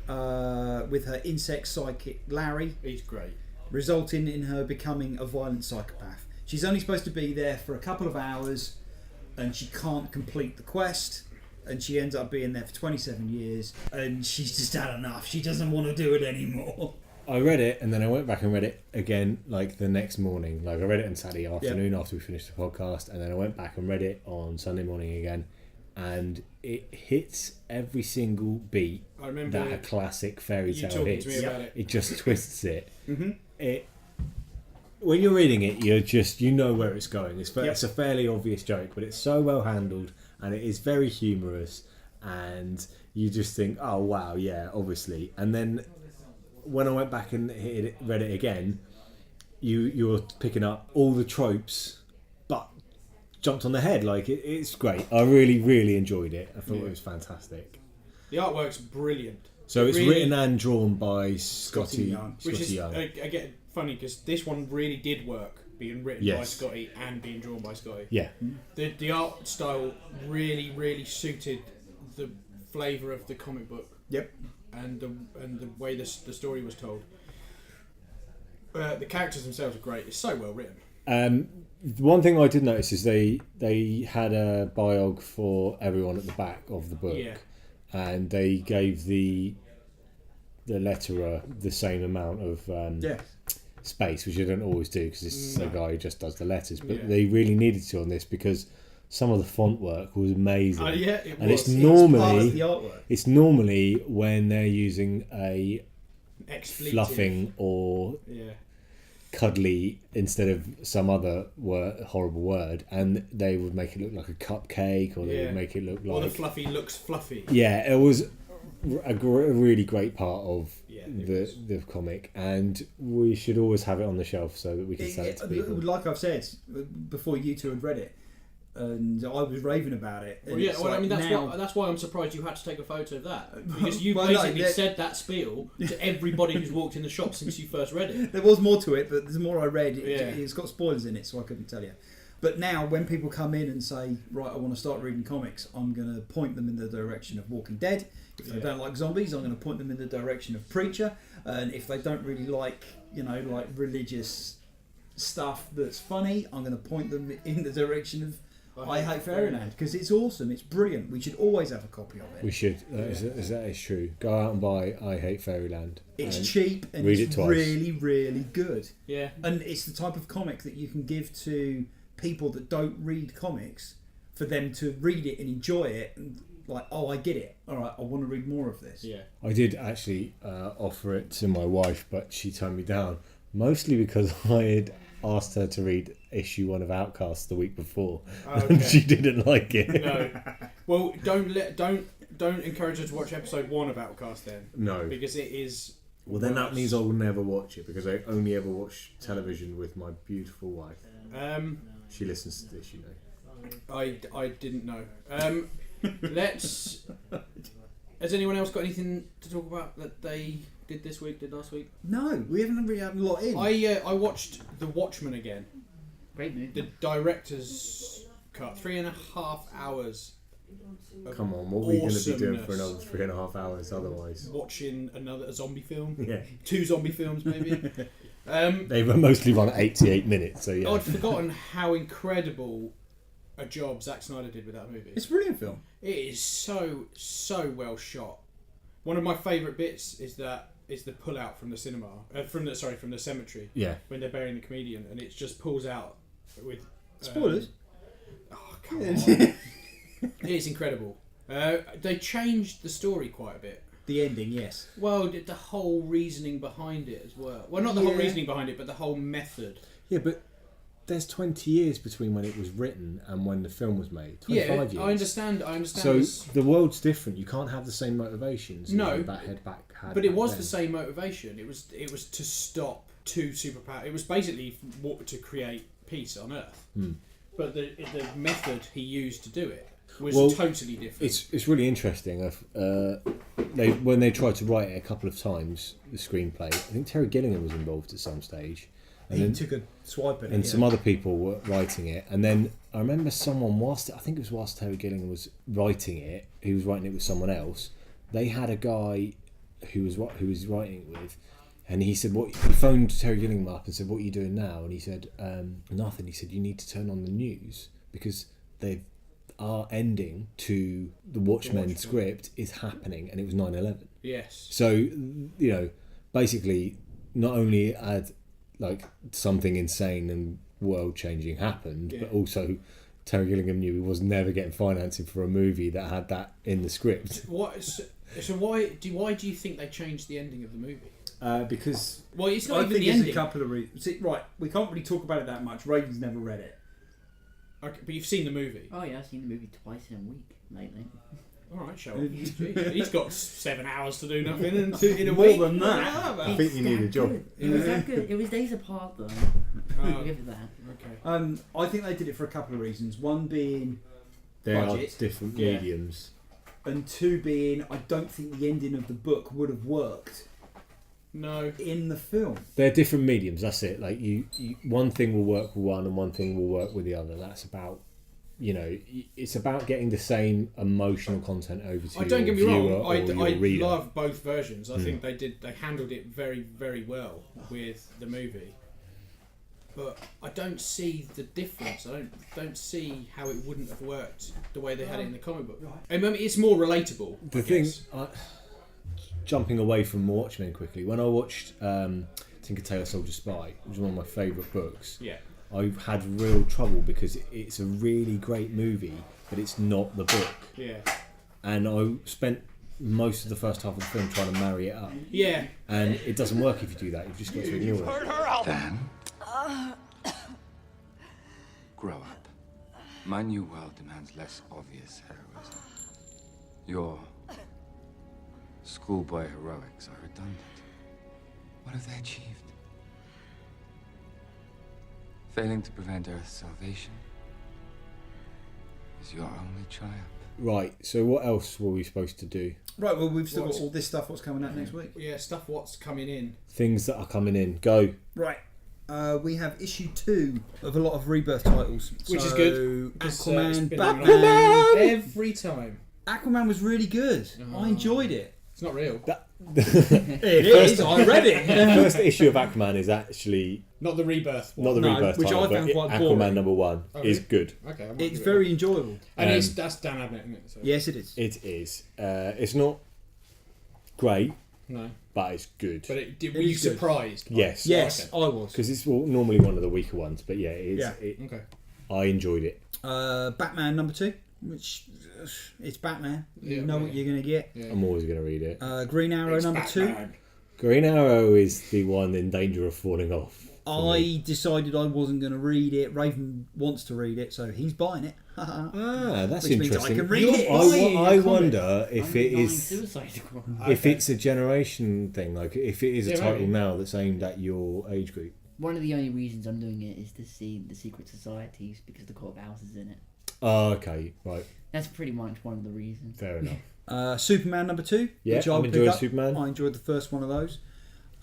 Speaker 1: with her insect sidekick Larry.
Speaker 3: He's great.
Speaker 1: Resulting in her becoming a violent psychopath. She's only supposed to be there for a couple of hours and she can't complete the quest, and she ends up being there for 27 years and she's just had enough. She doesn't want to do it anymore.
Speaker 2: I read it and then I went back and read it again like the next morning. Like I read it on Saturday afternoon after we finished the podcast, and then I went back and read it on Sunday morning again. and it hits every single beat
Speaker 3: I remember
Speaker 2: that a classic fairy
Speaker 3: you
Speaker 2: tale
Speaker 3: talking
Speaker 2: hits.
Speaker 3: to me about it.
Speaker 2: It just twists it.
Speaker 1: Mm-hmm.
Speaker 2: When you're reading it, you know where it's going. It's a fairly obvious joke, but it's so well handled, and it is very humorous, and you just think, oh wow, yeah, obviously. And then when I went back and read it again, you're picking up all the tropes, but jumped on the head. Like it's great. I really, really enjoyed it. I thought it was fantastic.
Speaker 3: The artwork's brilliant.
Speaker 2: So it's
Speaker 3: really,
Speaker 2: written and drawn by Scotty
Speaker 1: Young.
Speaker 3: which is
Speaker 2: Young.
Speaker 3: again funny because this one really did work, being written by Scotty and being drawn by Scotty.
Speaker 2: Yeah.
Speaker 3: The art style really, really suited the flavour of the comic book.
Speaker 1: Yep.
Speaker 3: And the way the story was told. The characters themselves are great. It's so well written.
Speaker 2: One thing I did notice is they had a biog for everyone at the back of the book, and they gave the letterer the same amount of space, which you don't always do because it's a guy who just does the letters. But they really needed to on this because some of the font work was amazing.
Speaker 3: It
Speaker 2: and
Speaker 3: was.
Speaker 2: It's normally when they're using a
Speaker 3: Expletive.
Speaker 2: fluffing or cuddly instead of some other horrible word, and they would make it look like a cupcake, or they would make it look like...
Speaker 3: Or the fluffy looks fluffy.
Speaker 2: Yeah, it was a really great part of the comic, and we should always have it on the shelf so that we can sell it to people.
Speaker 1: Like I've said, before you two had read it, and I was raving about it.
Speaker 3: That's why I'm surprised you had to take a photo of that, because you basically said that spiel to everybody who's walked in the shop since you first read it.
Speaker 1: There was more to it, but the more I read, it's got spoilers in it, so I couldn't tell you. But now, when people come in and say, right, I want to start reading comics, I'm going to point them in the direction of Walking Dead. If they don't like zombies, I'm going to point them in the direction of Preacher. And if they don't really like, like religious stuff that's funny, I'm going to point them in the direction of I Hate Fairyland, because it's awesome, it's brilliant. We should always have a copy of it.
Speaker 2: We should. That is true. Go out and buy I Hate Fairyland.
Speaker 1: It's cheap and it's really, really good. Yeah. And it's the type of comic that you can give to people that don't read comics, for them to read it and enjoy it, and like, oh, I get it. All right, I want to read more of this. Yeah.
Speaker 2: I did actually offer it to my wife, but she turned me down, mostly because I had asked her to read issue 1 of Outcast the week before, and she didn't like it.
Speaker 3: No. Well, don't encourage her to watch episode 1 of Outcast then.
Speaker 2: No.
Speaker 3: Because it is.
Speaker 2: Well, then that means I will never watch it, because I only ever watch television with my beautiful wife. She listens to this,
Speaker 3: I didn't know. Let's. Has anyone else got anything to talk about that they did last week?
Speaker 1: No, we haven't really had a lot in.
Speaker 3: I watched The Watchmen again.
Speaker 4: Great movie.
Speaker 3: The director's cut, 3.5 hours.
Speaker 2: Come on, what are we going to be doing for another 3.5 hours otherwise?
Speaker 3: Watching a zombie film?
Speaker 2: Yeah.
Speaker 3: 2 zombie films, maybe?
Speaker 2: They've mostly run 88 minutes, so yeah.
Speaker 3: I'd forgotten how incredible a job Zack Snyder did with that movie.
Speaker 1: It's a brilliant film.
Speaker 3: It is so well shot. One of my favourite bits is the pull-out from the cinema, from the cemetery.
Speaker 2: Yeah.
Speaker 3: When they're burying the comedian, and it just pulls out with
Speaker 1: spoilers.
Speaker 3: Oh come on! It is incredible. They changed the story quite a bit.
Speaker 1: The ending, yes.
Speaker 3: Well, the whole reasoning behind it as well. Well, not the whole reasoning behind it, but the whole method.
Speaker 2: Yeah, but there's 20 years between when it was written and when the film was made. 25 years.
Speaker 3: I understand.
Speaker 2: So the world's different. You can't have the same motivations.
Speaker 3: No,
Speaker 2: but
Speaker 3: it was the same motivation. It was to stop 2 superpowers. It was basically to create peace on Earth. But the method he used to do it was totally different.
Speaker 2: It's really interesting. When they tried to write it a couple of times, the screenplay, I think Terry Gilliam was involved at some stage.
Speaker 1: And he took a swipe at it.
Speaker 2: And some other people were writing it. And then I remember someone, whilst Terry Gilliam was writing it, he was writing it with someone else, they had a guy who was writing it with, and he said, he phoned Terry Gilliam up and said, what are you doing now? And he said, nothing. He said, you need to turn on the news, because our ending to the Watchmen script is happening, and it was 9/11.
Speaker 3: Yes.
Speaker 2: So, basically, not only had something insane and world changing happened, but also Terry Gilliam knew he was never getting financing for a movie that had that in the script.
Speaker 3: So why do you think they changed the ending of the movie?
Speaker 2: Because
Speaker 3: It's not
Speaker 1: I
Speaker 3: even
Speaker 1: think
Speaker 3: the
Speaker 1: there's
Speaker 3: ending.
Speaker 1: a couple of reasons. Right, we can't really talk about it that much. Raven's never read it.
Speaker 3: Okay, but you've seen the movie.
Speaker 4: Oh yeah, I've seen the movie twice in a week lately.
Speaker 3: All right, show up. He's got 7 hours to do nothing in a
Speaker 1: More
Speaker 3: week.
Speaker 1: than that.
Speaker 2: I think you need a job.
Speaker 4: It was that good. It was days apart though. I'll give it that.
Speaker 3: Okay.
Speaker 1: I think they did it for a couple of reasons. One being
Speaker 2: there
Speaker 1: budget.
Speaker 2: are different
Speaker 3: Yeah.
Speaker 2: mediums.
Speaker 1: And two being, I don't think the ending of the book would have worked
Speaker 3: No.
Speaker 1: in the film.
Speaker 2: They're different mediums. That's it. Like you, one thing will work with one, and one thing will work with the other. That's about, it's about getting the same emotional content over to
Speaker 3: Don't get me
Speaker 2: your
Speaker 3: wrong.
Speaker 2: viewer or your
Speaker 3: I
Speaker 2: reader.
Speaker 3: love both versions. I think they handled it very, very well with the movie. But I don't see the difference. I don't see how it wouldn't have worked the way they had it in the comic book. I mean, it's more relatable.
Speaker 2: The thing, jumping away from Watchmen quickly, when I watched Tinker Tailor Soldier Spy, which is one of my favourite books,
Speaker 3: Yeah.
Speaker 2: I've had real trouble because it's a really great movie, but it's not the book.
Speaker 3: Yeah.
Speaker 2: And I spent most of the first half of the film trying to marry it up.
Speaker 3: Yeah.
Speaker 2: And it doesn't work if you do that. You've just got to ignore it.
Speaker 6: Dan? Grow up. My new world demands less obvious heroism. Your schoolboy heroics are redundant. What have they achieved? Failing to prevent Earth's salvation is your only triumph.
Speaker 2: Right, so what else were we supposed to do?
Speaker 1: Right, well, we've still got all this stuff. What's coming out next week?
Speaker 3: Yeah, what's coming in.
Speaker 2: Things that are coming in. Go.
Speaker 1: Right. We have issue 2 of a lot of Rebirth titles.
Speaker 3: Which is good.
Speaker 1: Aquaman,
Speaker 3: It's
Speaker 1: Batman.
Speaker 3: every time.
Speaker 1: Aquaman was really good. I enjoyed it.
Speaker 3: It's not real.
Speaker 1: It is. I read it.
Speaker 2: The first issue of Aquaman is actually
Speaker 3: Not the Rebirth one.
Speaker 2: not the
Speaker 1: No,
Speaker 2: Rebirth
Speaker 1: which I
Speaker 2: title,
Speaker 1: found
Speaker 2: but
Speaker 1: quite
Speaker 2: Aquaman
Speaker 1: boring.
Speaker 2: number 1
Speaker 3: Oh,
Speaker 2: is
Speaker 3: really?
Speaker 2: good.
Speaker 3: Okay, I might
Speaker 1: It's
Speaker 3: give it
Speaker 1: very enjoyable.
Speaker 3: And
Speaker 2: Um,
Speaker 3: that's Dan Abnett, isn't it? So.
Speaker 1: Yes, it is.
Speaker 2: It is. It's not great,
Speaker 3: No.
Speaker 2: but it's good.
Speaker 3: But were
Speaker 1: It
Speaker 3: you
Speaker 1: is good.
Speaker 3: surprised?
Speaker 2: Yes.
Speaker 1: Yes,
Speaker 3: Okay.
Speaker 1: I was.
Speaker 2: Because it's normally one of the weaker ones, but yeah, it is.
Speaker 1: Yeah.
Speaker 3: Okay.
Speaker 2: I enjoyed it.
Speaker 1: Batman number 2, which it's Batman. You
Speaker 3: Yeah,
Speaker 1: know
Speaker 3: yeah.
Speaker 1: what you're going to get.
Speaker 3: Yeah.
Speaker 2: I'm always going to read it.
Speaker 1: Green Arrow
Speaker 3: It's
Speaker 1: number
Speaker 3: Batman.
Speaker 2: Green Arrow is the one in danger of falling off.
Speaker 1: 2. I decided I wasn't going to read it. Raven wants to read it, so he's buying it.
Speaker 2: That's
Speaker 1: Which means I
Speaker 2: interesting.
Speaker 1: can read it.
Speaker 2: I wonder if it
Speaker 4: I'm
Speaker 2: is
Speaker 4: Suicide Squad.
Speaker 2: if it's a generation thing, like if it is a
Speaker 3: Yeah,
Speaker 2: title
Speaker 3: maybe.
Speaker 2: now that's aimed at your age group.
Speaker 4: One of the only reasons I'm doing it is to see the secret societies because the Court of Owls is in it.
Speaker 2: Oh, okay, right,
Speaker 4: That's pretty much one of the reasons.
Speaker 2: fair enough.
Speaker 1: Superman number 2.
Speaker 2: Yeah,
Speaker 1: which
Speaker 2: I'm
Speaker 1: I'll
Speaker 2: enjoying
Speaker 1: pick up.
Speaker 2: Superman.
Speaker 1: I enjoyed the first one of those.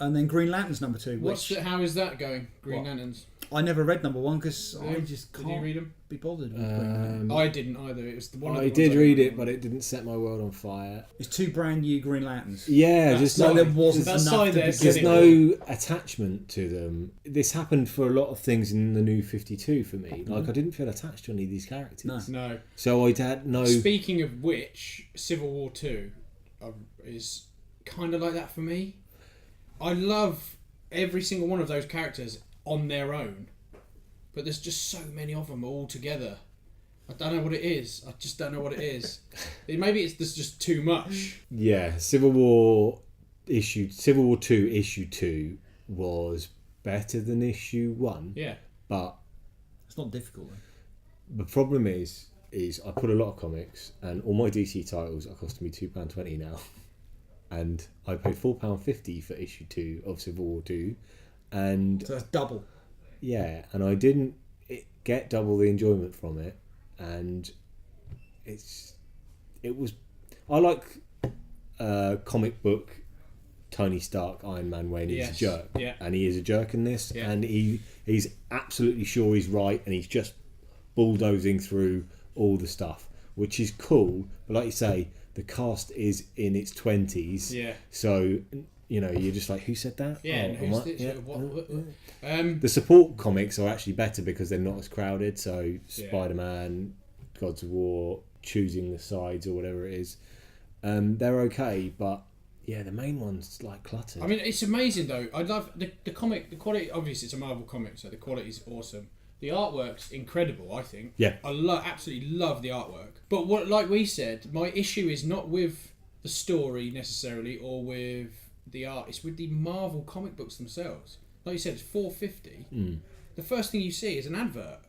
Speaker 1: And then Green Lanterns number 2, which
Speaker 3: How is that going? Green
Speaker 1: What?
Speaker 3: Lanterns.
Speaker 1: I never read number 1 because I
Speaker 3: Yeah.
Speaker 1: just
Speaker 3: Did you
Speaker 1: can't
Speaker 3: read them?
Speaker 1: be bothered with Green Lanterns.
Speaker 3: I didn't either. It was one of the
Speaker 2: I
Speaker 3: ones
Speaker 2: did read
Speaker 3: didn't
Speaker 2: it, but it didn't set my world on fire.
Speaker 1: It's 2 brand new Green Lanterns.
Speaker 2: Yeah,
Speaker 3: That's
Speaker 2: just
Speaker 1: So
Speaker 2: not,
Speaker 1: there wasn't
Speaker 3: That's
Speaker 1: enough
Speaker 3: why
Speaker 1: to
Speaker 3: they're
Speaker 1: begin
Speaker 2: there's
Speaker 3: sitting
Speaker 1: with.
Speaker 2: no attachment to them. This happened for a lot of things in the New 52 for me. Like I didn't feel attached to any of these characters.
Speaker 1: No.
Speaker 3: No.
Speaker 2: So I had no.
Speaker 3: Speaking of which, Civil War 2 is kind of like that for me. I love every single one of those characters on their own, but there's just so many of them all together. I don't know what it is. I just don't know what it is. Maybe there's just too much.
Speaker 2: Yeah, Civil War 2 issue 2 was better than issue 1.
Speaker 3: Yeah.
Speaker 2: But
Speaker 1: It's not difficult. Though.
Speaker 2: the problem is I put a lot of comics and all my DC titles are costing me £2.20 now. And I paid £4.50 for issue 2 of Civil War 2. And
Speaker 1: So that's double.
Speaker 2: yeah, and I didn't get double the enjoyment from it. And I like comic book Tony Stark Iron Man when he's
Speaker 3: Yes,
Speaker 2: a jerk.
Speaker 3: yeah.
Speaker 2: And he is a jerk in this.
Speaker 3: Yeah.
Speaker 2: And he's absolutely sure he's right and he's just bulldozing through all the stuff, which is cool. But like you say, the cast is in its 20s.
Speaker 3: Yeah.
Speaker 2: So, you're just like, who said that?
Speaker 3: Yeah.
Speaker 2: Oh,
Speaker 3: And
Speaker 2: am
Speaker 3: who's
Speaker 2: I-
Speaker 3: this?
Speaker 2: yeah.
Speaker 3: What?
Speaker 2: The support comics are actually better because they're not as crowded. So Spider-Man, Gods of War, choosing the sides or whatever it is, they're okay. But yeah, the main one's like cluttered.
Speaker 3: I mean, it's amazing though. I love the comic. The quality. Obviously, it's a Marvel comic, so the quality is awesome. The artwork's incredible, I think.
Speaker 2: Yeah.
Speaker 3: I absolutely love the artwork. But like we said, my issue is not with the story necessarily or with the art. It's with the Marvel comic books themselves. Like you said, it's $4.50. The first thing you see is an advert,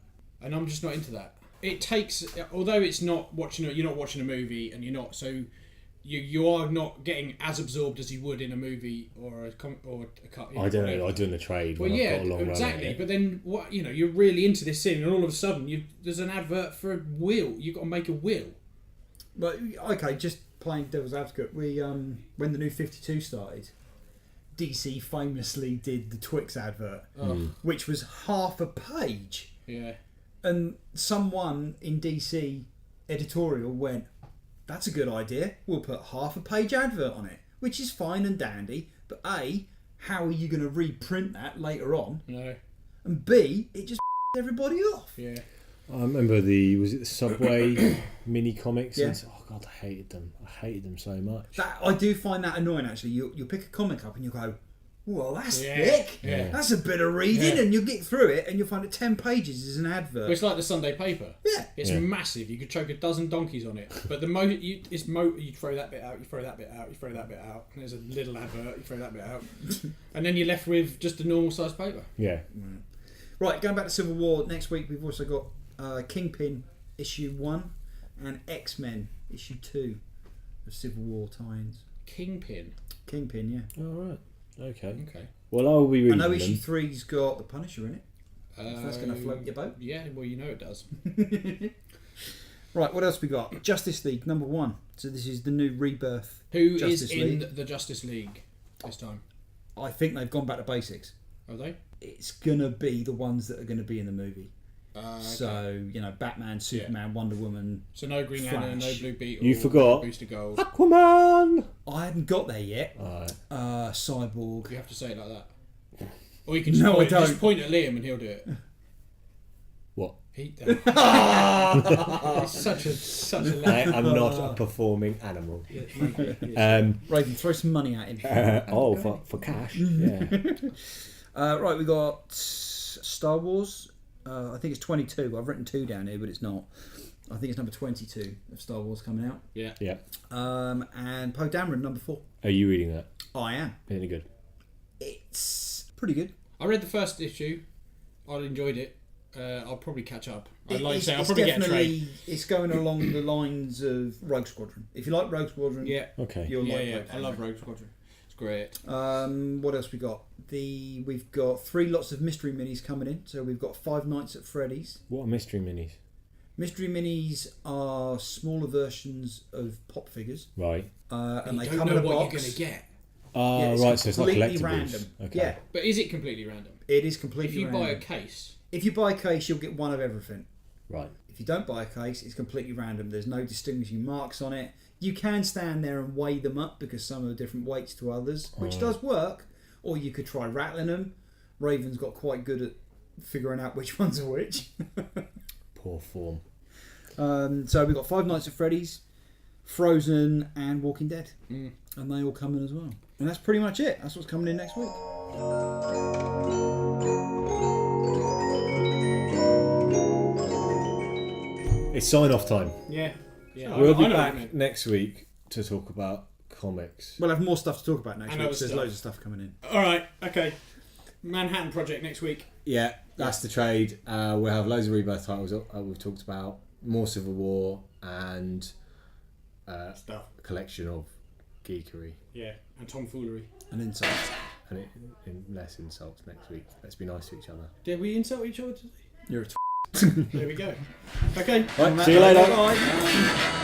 Speaker 3: and I'm just not into that. It takes, although it's not you're not watching a movie, and you're not so. You are not getting as absorbed as you would in a movie or a cut.
Speaker 2: I don't know. I do in the trade.
Speaker 3: Well,
Speaker 2: when
Speaker 3: yeah,
Speaker 2: I've got a long
Speaker 3: exactly.
Speaker 2: run
Speaker 3: But then you're really into this scene, and all of a sudden, there's an advert for a wheel. You've got to make a wheel.
Speaker 1: But okay, just playing devil's advocate. We when the New 52 started, DC famously did the Twix advert, which was half a page.
Speaker 3: Yeah.
Speaker 1: And someone in DC editorial went, "That's a good idea. We'll put half a page advert on it," which is fine and dandy. But A, how are you going to reprint that later on?
Speaker 3: No.
Speaker 1: And B, it just everybody off.
Speaker 3: Yeah.
Speaker 2: I remember was it the Subway mini comics?
Speaker 1: Yeah.
Speaker 2: Oh God, I hated them. I hated them so much.
Speaker 1: I do find that annoying actually. You'll pick a comic up and you'll go, "Well, that's
Speaker 3: Yeah.
Speaker 1: thick.
Speaker 3: Yeah.
Speaker 1: That's a bit of reading,"
Speaker 3: Yeah.
Speaker 1: and you'll get through it and you'll find that 10 pages is an advert.
Speaker 3: Well, it's like the Sunday paper.
Speaker 1: Yeah.
Speaker 3: It's massive. You could choke a dozen donkeys on it. But the moment you throw that bit out, you throw that bit out, you throw that bit out, and there's a little advert, you throw that bit out, and then you're left with just a normal sized paper.
Speaker 2: Yeah.
Speaker 1: Right, going back to Civil War, next week we've also got Kingpin issue 1 and X-Men issue 2 of Civil War tie-ins.
Speaker 3: Kingpin.
Speaker 1: Kingpin, yeah.
Speaker 2: All right. Okay.
Speaker 3: Okay.
Speaker 2: Well, I'll be
Speaker 1: I
Speaker 2: reading
Speaker 1: know
Speaker 2: them.
Speaker 1: issue 3's got the Punisher in it. If that's going to float your boat.
Speaker 3: Yeah, well, you know it does.
Speaker 1: Right, what else we got? Justice League number 1. So this is the new rebirth.
Speaker 3: Who
Speaker 1: Justice
Speaker 3: is in
Speaker 1: League.
Speaker 3: the Justice League this time?
Speaker 1: I think they've gone back to basics.
Speaker 3: Are they?
Speaker 1: It's going to be the ones that are going to be in the movie.
Speaker 3: Okay.
Speaker 1: So, Batman, Superman, Wonder Woman.
Speaker 3: So no Green Lantern, no
Speaker 1: Flash.
Speaker 3: Blue Beetle.
Speaker 2: You forgot.
Speaker 3: No Booster Gold.
Speaker 2: Aquaman.
Speaker 1: I haven't got there yet.
Speaker 2: Alright.
Speaker 1: Cyborg.
Speaker 3: You have to say it like that. Or you can just,
Speaker 1: No, I
Speaker 3: just
Speaker 1: don't.
Speaker 3: point at Liam and he'll do it.
Speaker 2: What?
Speaker 3: He's such a
Speaker 2: I'm not a performing animal.
Speaker 1: Raven, throw some money at him.
Speaker 2: For cash. Yeah.
Speaker 1: Right, we got Star Wars. I think it's 22. I've written 2 down here, but it's not. I think it's number 22 of Star Wars coming out.
Speaker 3: Yeah.
Speaker 2: Yeah.
Speaker 1: And Poe Dameron, number 4.
Speaker 2: Are you reading that?
Speaker 1: I am.
Speaker 2: Any good?
Speaker 1: It's pretty good.
Speaker 3: I read the first issue. I enjoyed it. I'll probably catch up. I'll probably get a trade.
Speaker 1: It's going along the lines of Rogue Squadron. If you like Rogue Squadron,
Speaker 3: Yeah.
Speaker 2: Okay.
Speaker 1: you'll like
Speaker 3: Yeah.
Speaker 1: Poe
Speaker 3: I love
Speaker 1: Dameron.
Speaker 3: Rogue Squadron. It's great.
Speaker 1: What else we got? We've got 3 lots of mystery minis coming in. So we've got 5 Nights at Freddy's.
Speaker 2: What are mystery minis?
Speaker 1: Mystery minis are smaller versions of pop figures,
Speaker 2: Right.
Speaker 1: and they
Speaker 3: you don't
Speaker 1: come
Speaker 3: know
Speaker 1: in a
Speaker 3: what
Speaker 1: box.
Speaker 3: you're going to get.
Speaker 1: Yeah, it's
Speaker 2: Right. So it's like
Speaker 1: completely
Speaker 2: collectibles.
Speaker 1: random.
Speaker 2: Okay.
Speaker 1: Yeah,
Speaker 3: But is it completely random?
Speaker 1: it is completely
Speaker 3: If you
Speaker 1: random.
Speaker 3: buy a case,
Speaker 1: If you buy a case, you'll get one of everything.
Speaker 2: Right.
Speaker 1: If you don't buy a case, it's completely random. There's no distinguishing marks on it. You can stand there and weigh them up because some are different weights to others, which does work. Or you could try rattling them. Raven's got quite good at figuring out which ones are which.
Speaker 2: Poor form.
Speaker 1: So we've got 5 Nights at Freddy's, Frozen, and Walking Dead.
Speaker 3: Mm.
Speaker 1: And they all come in as well. And that's pretty much it. That's what's coming in next week.
Speaker 2: It's sign off time.
Speaker 3: yeah.
Speaker 2: We'll be
Speaker 3: I know what you
Speaker 2: back
Speaker 3: mean.
Speaker 2: next week to talk about comics.
Speaker 1: We'll have more stuff to talk about next
Speaker 3: And
Speaker 1: week.
Speaker 3: other
Speaker 1: There's
Speaker 3: stuff.
Speaker 1: loads of stuff coming in.
Speaker 3: All right. Okay. Manhattan Project next week.
Speaker 2: Yeah, that's the trade. We'll have loads of rebirth titles we've talked about, more Civil War, and
Speaker 3: Stuff.
Speaker 2: a collection of geekery.
Speaker 3: Yeah. And tomfoolery.
Speaker 1: And insights.
Speaker 2: And in less insults next week. Let's be nice to each other.
Speaker 3: Did we insult each other today?
Speaker 1: You're a
Speaker 3: There we go. Okay.
Speaker 2: Right, see you later.
Speaker 1: Bye.